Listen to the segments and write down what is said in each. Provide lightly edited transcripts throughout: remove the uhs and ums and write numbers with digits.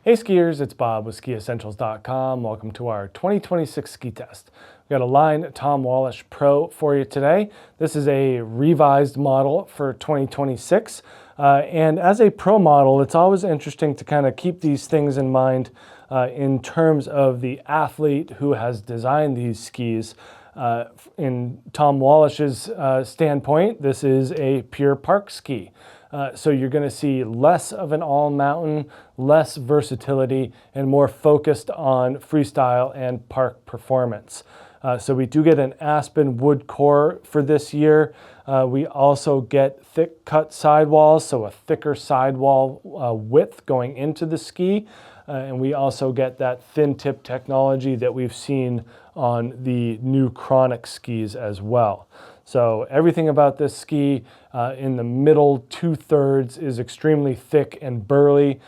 Hey skiers, it's Bob with SkiEssentials.com. Welcome to our 2026 ski test. We've got a Line Tom Wallisch Pro for you today. This is a revised model for 2026. And as a pro model, it's always interesting to kind of keep these things in mind in terms of the athlete who has designed these skis. In Tom Wallisch's standpoint, this is a pure park ski. So you're going to see less of an all-mountain, less versatility, and more focused on freestyle and park performance. So we do get an aspen wood core for this year. We also get thick cut sidewalls, so a thicker sidewall width going into the ski. And we also get that thin tip technology that we've seen on the new Chronic skis as well. So everything about this ski in the middle 2/3 is extremely thick and burly,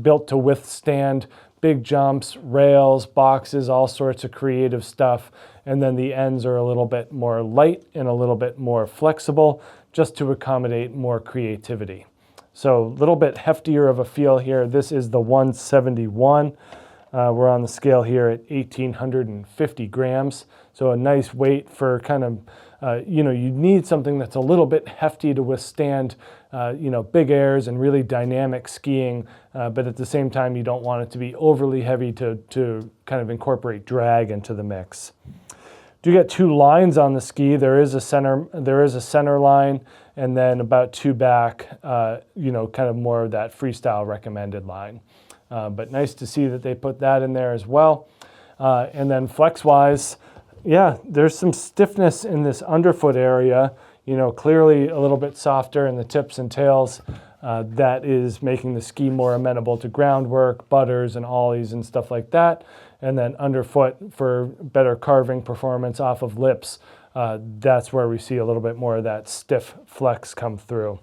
built to withstand big jumps, rails, boxes, all sorts of creative stuff. And then the ends are a little bit more light and a little bit more flexible just to accommodate more creativity. So a little bit heftier of a feel here. This is the 171. We're on the scale here at 1,850 grams. So a nice weight for kind of, you need something that's a little bit hefty to withstand, big airs and really dynamic skiing. But at the same time, you don't want it to be overly heavy to kind of incorporate drag into the mix. Do get two lines on the ski. There is a center line, and then about two back, kind of more of that freestyle recommended line. But nice to see that they put that in there as well. And then flex-wise, yeah, there's some stiffness in this underfoot area, clearly a little bit softer in the tips and tails. That is making the ski more amenable to groundwork, butters and ollies and stuff like that. And then underfoot for better carving performance off of lips. That's where we see a little bit more of that stiff flex come through.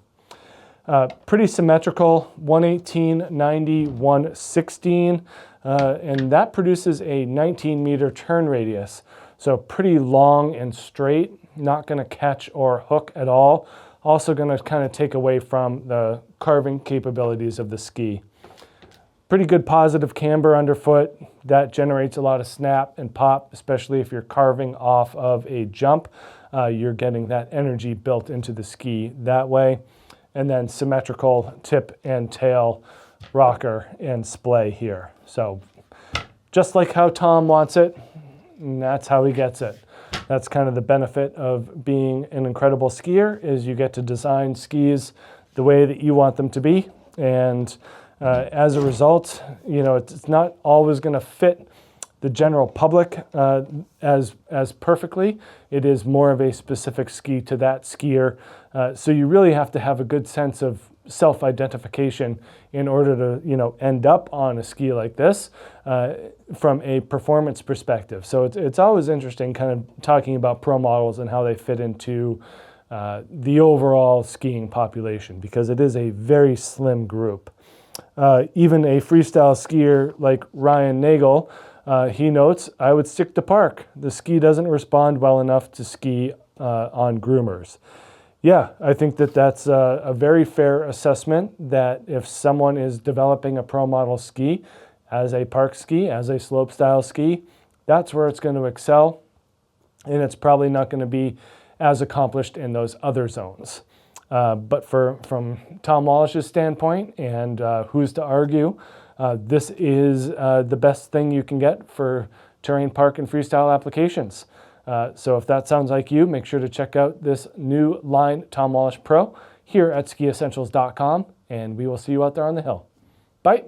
Pretty symmetrical, 118, 90, 116, and that produces a 19-meter turn radius. So pretty long and straight, not going to catch or hook at all. Also going to kind of take away from the carving capabilities of the ski. Pretty good positive camber underfoot. That generates a lot of snap and pop, especially if you're carving off of a jump. You're getting that energy built into the ski that way. And then symmetrical tip and tail rocker and splay here. So just like how Tom wants it, and that's how he gets it. That's kind of the benefit of being an incredible skier, is you get to design skis the way that you want them to be. And as a result, it's not always going to fit the general public as perfectly. It is more of a specific ski to that skier. So you really have to have a good sense of self-identification in order to end up on a ski like this from a performance perspective. So it's always interesting kind of talking about pro models and how they fit into the overall skiing population, because it is a very slim group. Even a freestyle skier like Ryan Nagel, he notes, I would stick to park. The ski doesn't respond well enough to ski on groomers. Yeah, I think that's a very fair assessment, that if someone is developing a pro model ski as a park ski, as a slope style ski, that's where it's going to excel. And it's probably not going to be as accomplished in those other zones. But from Tom Wallisch's standpoint, and who's to argue, this is the best thing you can get for terrain, park, and freestyle applications. So if that sounds like you, make sure to check out this new Line Tom Wallisch Pro here at SkiEssentials.com, and we will see you out there on the hill. Bye.